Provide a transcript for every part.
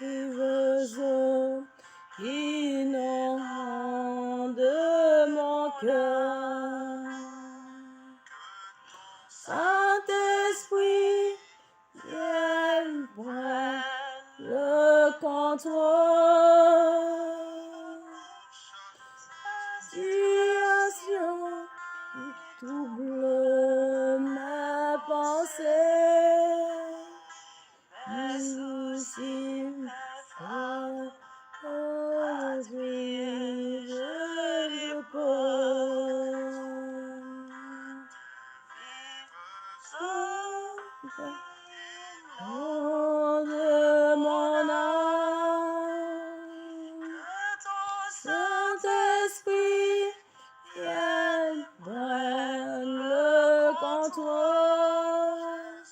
vives eaux qui inondent mon cœur. Saint-Esprit, viens prendre le contrôle. Situation qui trouble ma pensée, mes soucis, aujourd'hui je pose. Oh, de mon âme, Saint-Esprit, viens prendre le contrôle.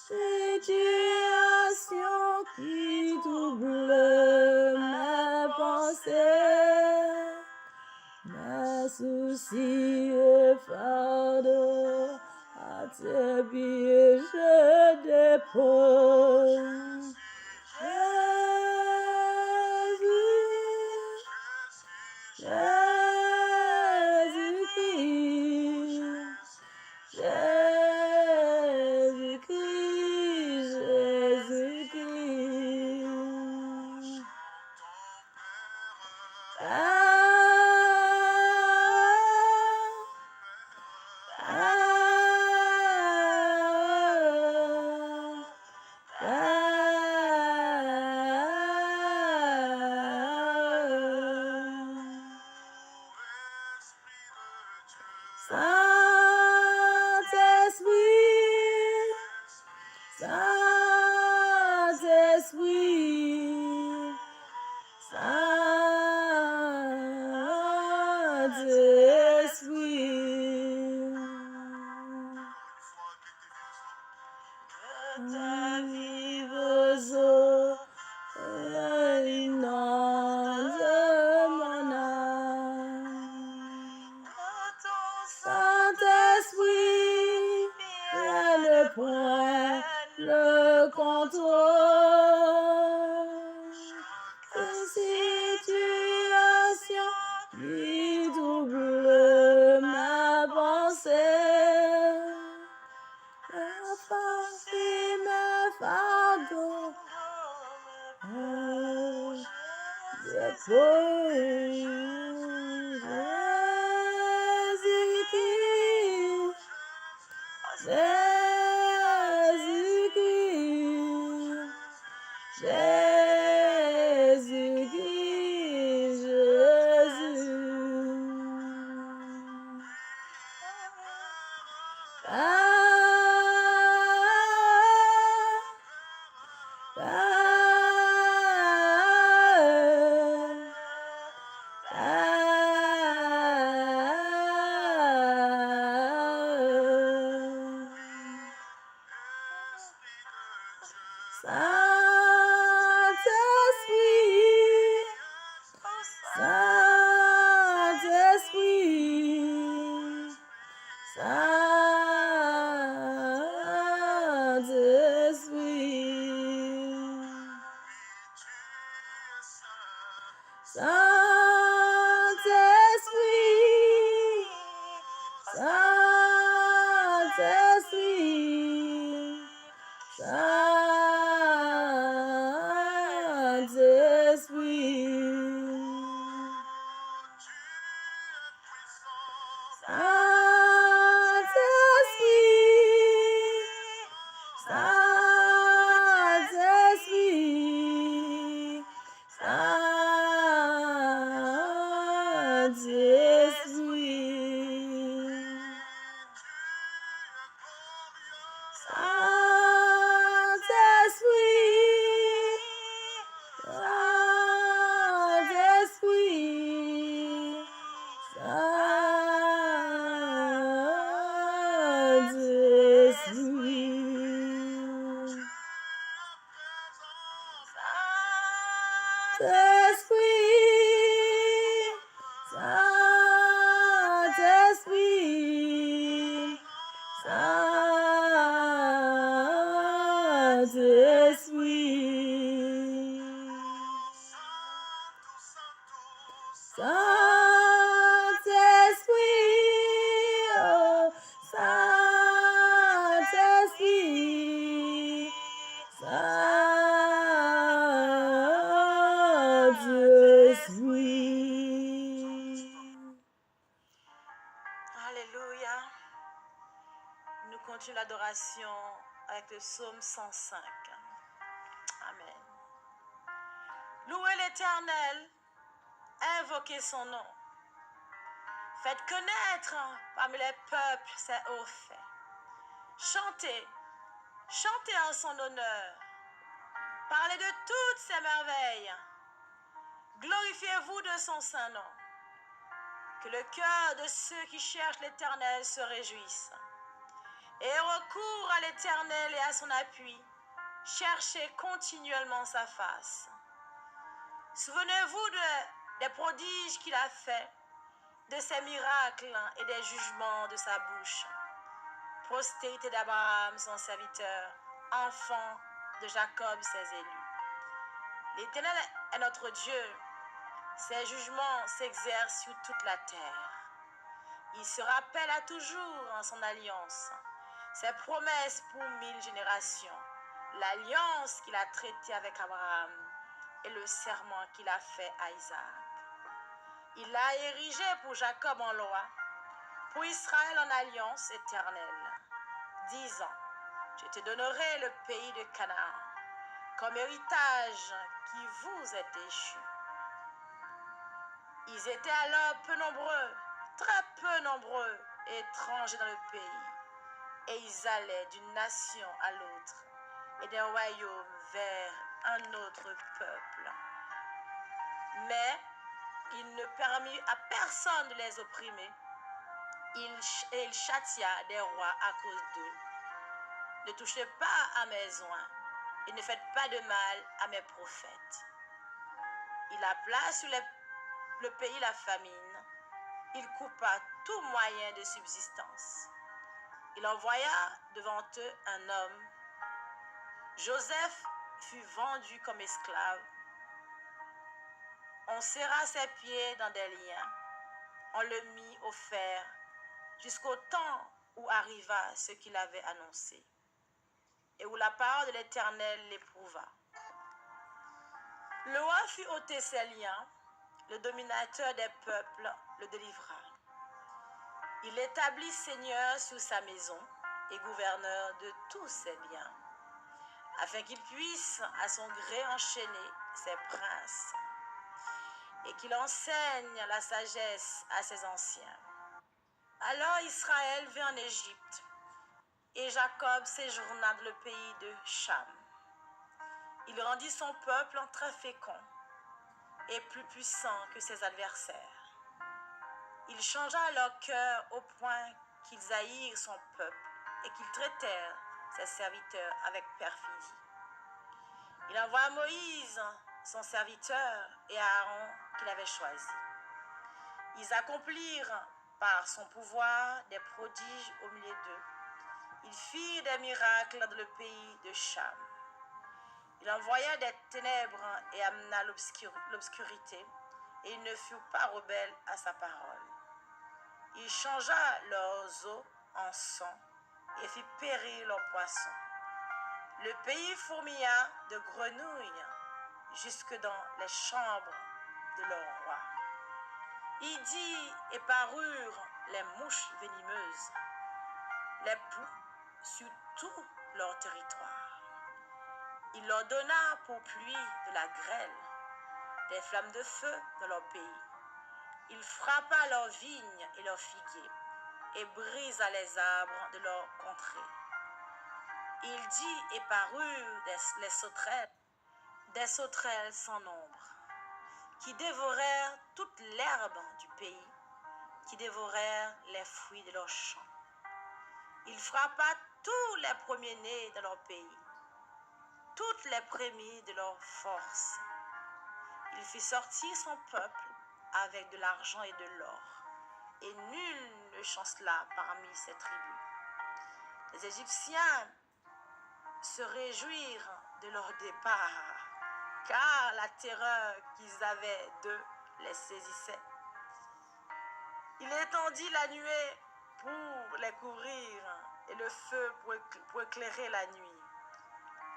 Situation qui trouble ma pensée, mes soucis et fardeaux, à tes pieds je dépose. Jésus-Christ, Jésus-Christ, Jésus-Christ. Saint-Esprit, Saint-Esprit, Saint-Esprit, ta vive eau inonde mon âme. Saint-Esprit, viens ne point le contrôle. Situation qui double ma pensée, ma force et ma fardeau, Jésus-Christ, Jésus-Christ, Saint-Esprit, Saint-Esprit, Saint-Esprit, Saint-Esprit, Saint-Esprit, Saint-Esprit, Saint-Esprit, continuons l'adoration avec le psaume 105. Amen. Louez l'Éternel, invoquez son nom. Faites connaître parmi les peuples ses hauts faits. Chantez, chantez en son honneur. Parlez de toutes ses merveilles. Glorifiez-vous de son saint nom. Que le cœur de ceux qui cherchent l'Éternel se réjouisse. Et recours à l'Éternel et à son appui. Cherchez continuellement sa face. Souvenez-vous des prodiges qu'il a faits, de ses miracles et des jugements de sa bouche. Postérité d'Abraham, son serviteur, enfant de Jacob, ses élus. L'Éternel est notre Dieu. Ses jugements s'exercent sur toute la terre. Il se rappelle à toujours en son alliance, ses promesses pour 1000 générations, l'alliance qu'il a traitée avec Abraham et le serment qu'il a fait à Isaac. Il l'a érigé pour Jacob en loi, pour Israël en alliance éternelle, disant, je te donnerai le pays de Canaan comme héritage qui vous est échu. Ils étaient alors peu nombreux, très peu nombreux et étrangers dans le pays, et ils allaient d'une nation à l'autre et d'un royaume vers un autre peuple. Mais il ne permit à personne de les opprimer. Il châtia des rois à cause d'eux. Ne touchez pas à mes oins et ne faites pas de mal à mes prophètes. Il appela sur le pays la famine. Il coupa tout moyen de subsistance. Il envoya devant eux un homme. Joseph fut vendu comme esclave. On serra ses pieds dans des liens. On le mit au fer jusqu'au temps où arriva ce qu'il avait annoncé et où la parole de l'Éternel l'éprouva. Le roi fut ôté ses liens, le dominateur des peuples le délivra. Il l'établit seigneur sur sa maison et gouverneur de tous ses biens, afin qu'il puisse à son gré enchaîner ses princes et qu'il enseigne la sagesse à ses anciens. Alors Israël vint en Égypte et Jacob séjourna dans le pays de Cham. Il rendit son peuple très fécond et plus puissant que ses adversaires. Il changea leur cœur au point qu'ils haïrent son peuple et qu'ils traitèrent ses serviteurs avec perfidie. Il envoya Moïse, son serviteur, et Aaron qu'il avait choisi. Ils accomplirent par son pouvoir des prodiges au milieu d'eux. Ils firent des miracles dans le pays de Cham. Il envoya des ténèbres et amena l'obscurité, et ils ne furent pas rebelles à sa parole. Il changea leurs eaux en sang et fit périr leurs poissons. Le pays fourmilla de grenouilles jusque dans les chambres de leur roi. Il dit et parurent les mouches venimeuses, les poux sur tout leur territoire. Il leur donna pour pluie de la grêle, des flammes de feu dans leur pays. Il frappa leurs vignes et leurs figuiers, et brisa les arbres de leur contrée. Il dit et parurent des sauterelles sans nombre, qui dévorèrent toute l'herbe du pays, qui dévorèrent les fruits de leurs champs. Il frappa tous les premiers-nés de leur pays, toutes les prémices de leur force. Il fit sortir son peuple avec de l'argent et de l'or, et nul ne chancela parmi ses tribus. Les Égyptiens se réjouirent de leur départ, car la terreur qu'ils avaient d'eux les saisissait. Il étendit la nuée pour les couvrir et le feu pour éclairer la nuit.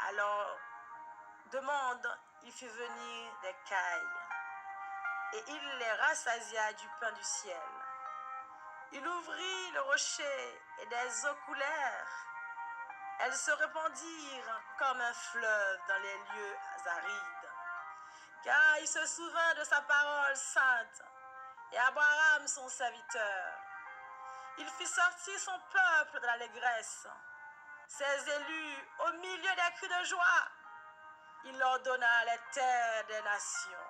Alors, demande, il fit venir des cailles, et il les rassasia du pain du ciel. Il ouvrit le rocher et des eaux coulèrent. Elles se répandirent comme un fleuve dans les lieux arides. Car il se souvint de sa parole sainte et Abraham son serviteur. Il fit sortir son peuple de l'allégresse, ses élus au milieu des cris de joie. Il leur donna les terres des nations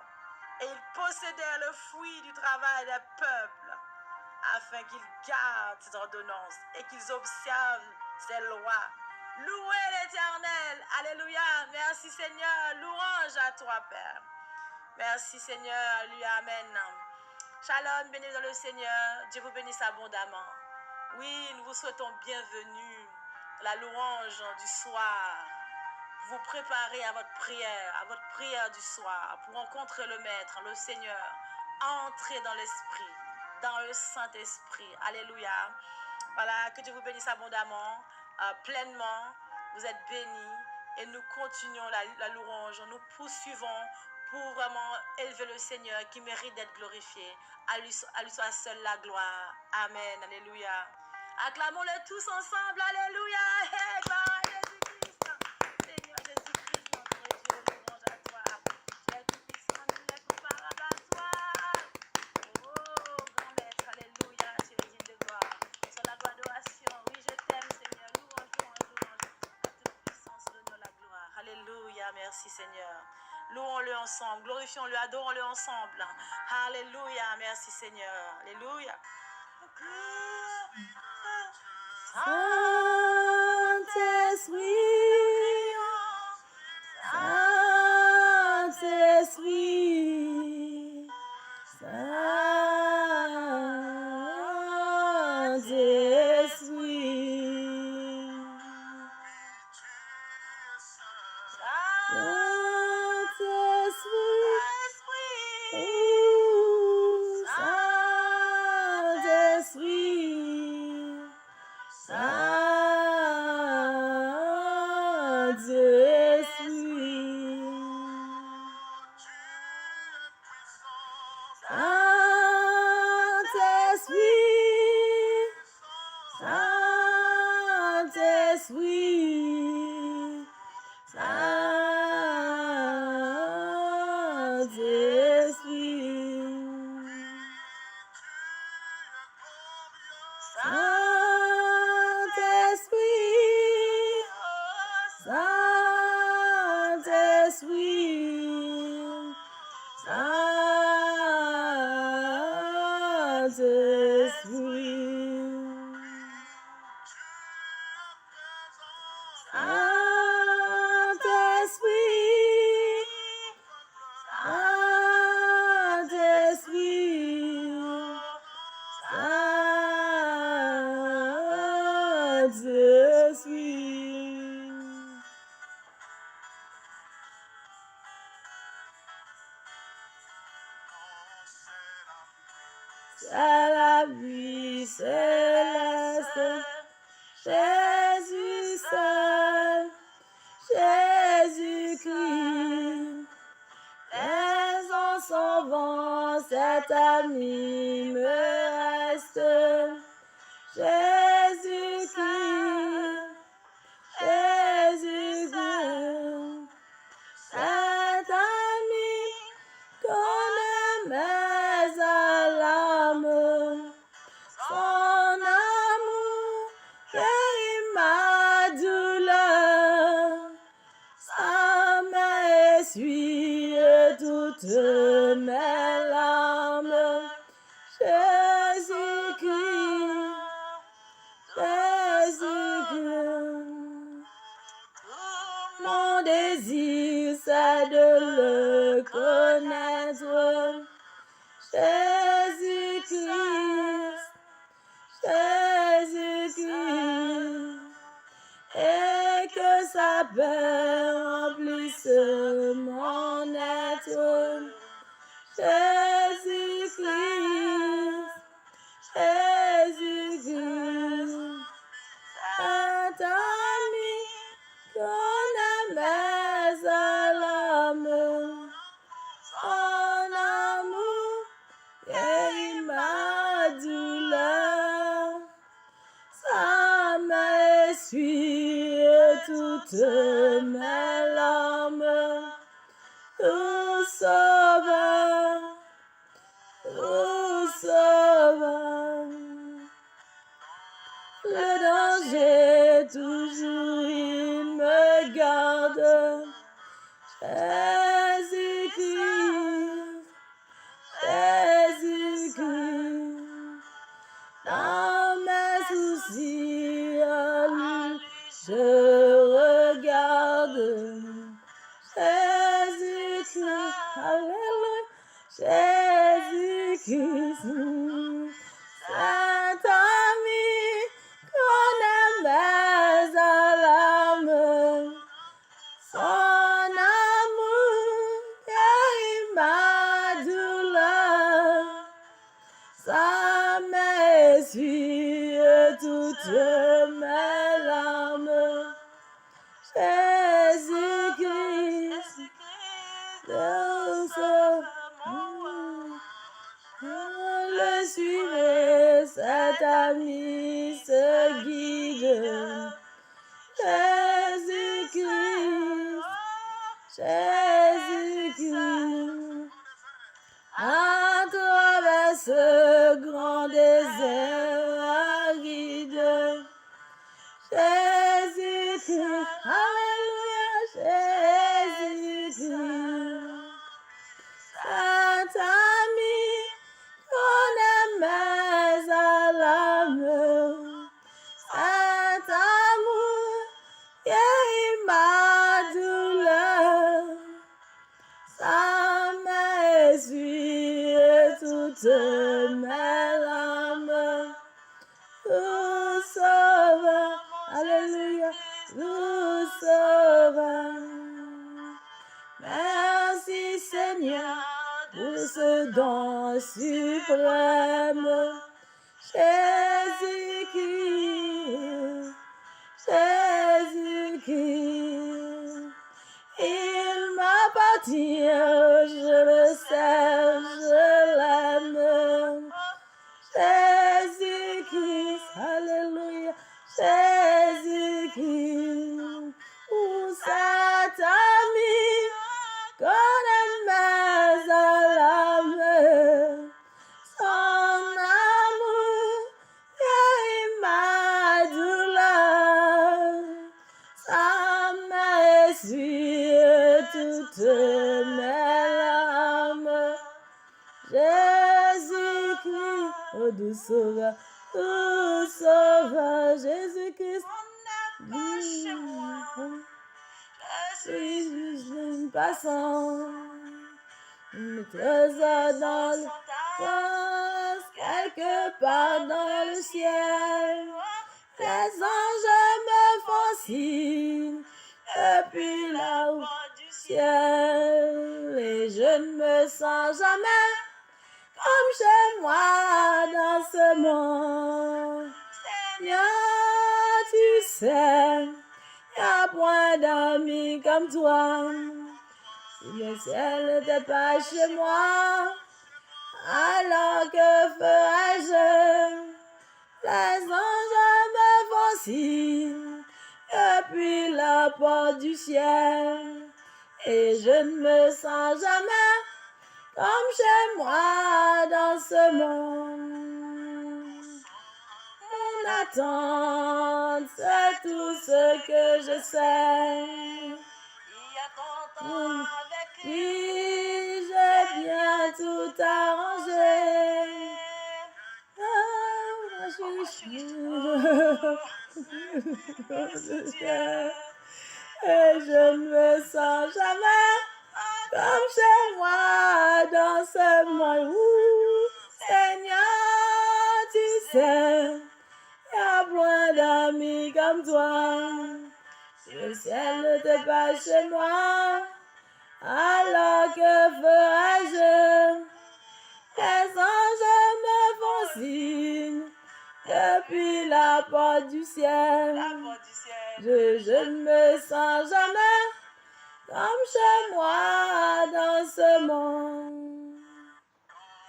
et ils possédèrent le fruit du travail des peuples, afin qu'ils gardent ses ordonnances et qu'ils observent ses lois. Louez l'Éternel, alléluia, merci Seigneur, louange à toi Père. Merci Seigneur, alléluia, amen. Shalom, béni dans le Seigneur, Dieu vous bénisse abondamment. Oui, nous vous souhaitons bienvenue à la louange du soir. Vous préparez à votre prière du soir pour rencontrer le Maître, le Seigneur. Entrez dans l'Esprit, dans le Saint-Esprit. Alléluia. Voilà, que Dieu vous bénisse abondamment, pleinement. Vous êtes bénis et nous continuons la louange. Nous poursuivons pour vraiment élever le Seigneur qui mérite d'être glorifié. À lui soit seule la gloire. Amen. Alléluia. Acclamons-le tous ensemble. Alléluia. Hey, gloire à Jésus-Christ. Seigneur Jésus-Christ, notre Dieu, louange à toi. Tu es tout-puissant, nul n'est comparable à toi. Oh, grand maître, alléluia, tu es digne de gloire. Sur la gloire d'adoration, oui, je t'aime, Seigneur. Louange, louange, louange. À toute puissance, l'honneur, la gloire. Alléluia, merci, Seigneur. Louons-le ensemble, glorifions-le, adorons-le ensemble. Alléluia, merci, Seigneur. Alléluia. Saint-Esprit, Saint-Esprit, à la vie céleste, Jésus seul, Jésus-Christ, les ans s'en vont, cet ami me reste, Jésus-Christ, Jésus-Christ, cet ami connaît mes alarmes, son amour guérit ma douleur, sa main essuie toutes mes larmes, Jésus-Christ, Jésus-Christ. Mon désir c'est de le connaître, Jésus-Christ, Jésus-Christ, et que sa paix remplisse mon être, Jésus-Christ, Jésus-Christ, cet ami connaît mes alarmes, son amour guérit ma douleur, toutes mes larmes. Ô Sauveur, ô Sauveur, le danger toujours il me garde. Jésus-Christ, Jésus-Christ, dans mes soucis, à lui je regarde. Jésus-Christ, alléluia, Jésus-Christ, Saint ami, qu'on aime à l'âme, son amour guérit ma douleur, ça m'essuie toutes mes larmes. Jésus-Christ, le suivre, cet ami se guide. Jésus-Christ, Jésus-Christ, à travers ce grand désert aride. Jésus-Christ, alléluia, Jésus-Christ, Saint ami, qu'on aime à l'âme, Saint amour, guérit ma douleur, ça m'essuie toutes mes larmes. Nous Sauveur, alléluia, nous Sauveur. Merci Seigneur pour ce don suprême. Jésus-Christ, Jésus-Christ, il m'appartient, je le sais, je l'aime. Jésus-Christ, alléluia, Jésus-Christ, pour cet ami qu'on aime à l'âme, son amour guérit ma douleur, ça m'essuie toutes mes larmes. Jésus-Christ, oh doux sauveur, Jésus-Christ, je suis une passant, une trésor dans le sens, quelque part dans le ciel. Les anges me font signe depuis là-haut du ciel, et je ne me sens jamais comme chez moi dans ce monde. Seigneur, tu sais, y a point d'amis comme toi. Si le ciel n'était pas chez moi, alors que ferais-je? Les anges me font signe depuis la porte du ciel, et je ne me sens jamais comme chez moi dans ce monde. Mon attente, c'est tout ce que je sais. Il y a 30 ans avec lui, j'ai bien tout arrangé. Je suis et je ne me sens jamais comme chez moi dans ce monde. Seigneur, tu sais, y a plein d'amis comme toi. Si le ciel n'était pas chez moi, alors que ferais-je? Les anges me font signe depuis la porte du ciel. Je ne me sens jamais comme chez moi dans ce monde.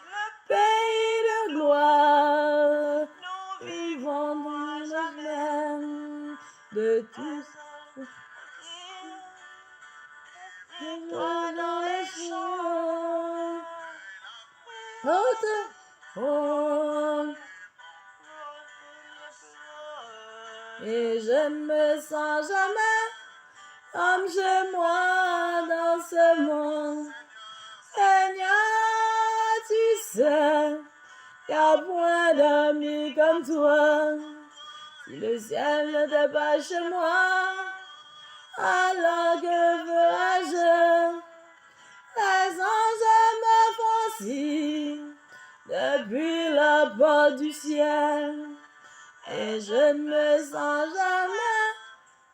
Le pays de gloire, nous vivons dans la même de tous. Toi dans les champs. Et je ne me sens jamais comme chez moi dans ce monde. Seigneur, tu sais, y a point d'amis comme toi. Si le ciel n'était pas chez moi, alors que ferais-je? Les anges me font signe depuis la porte du ciel. Et je ne me sens jamais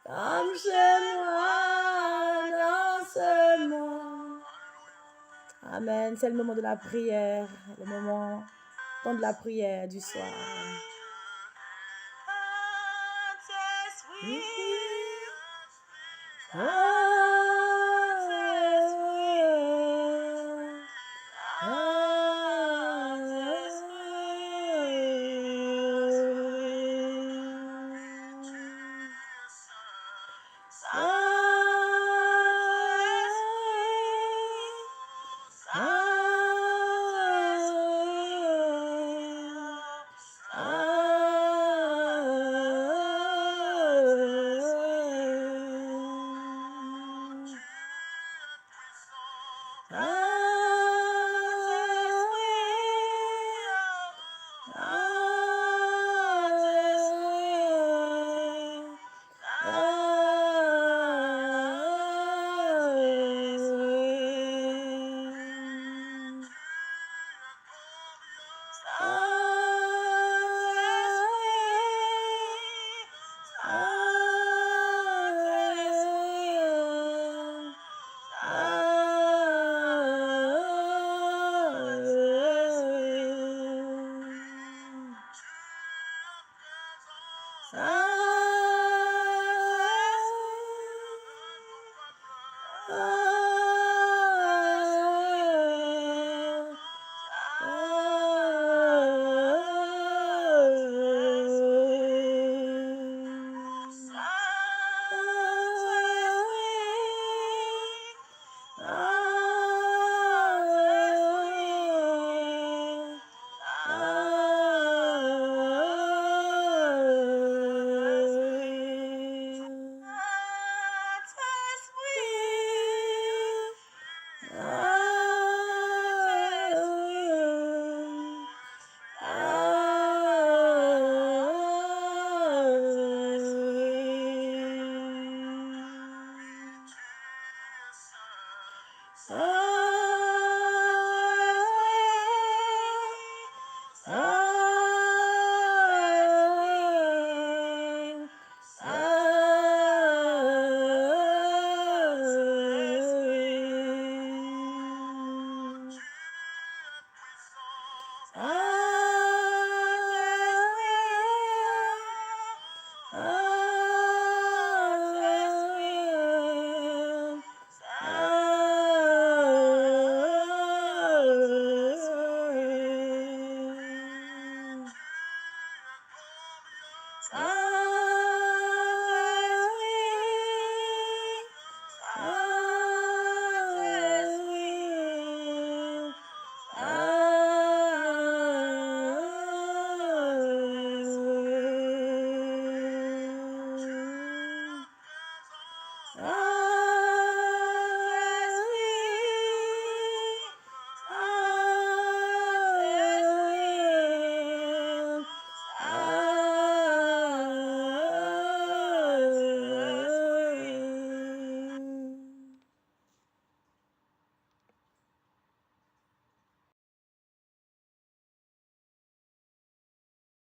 comme chez moi dans ce monde. Amen. C'est le moment de la prière, le moment de la prière du soir. Ah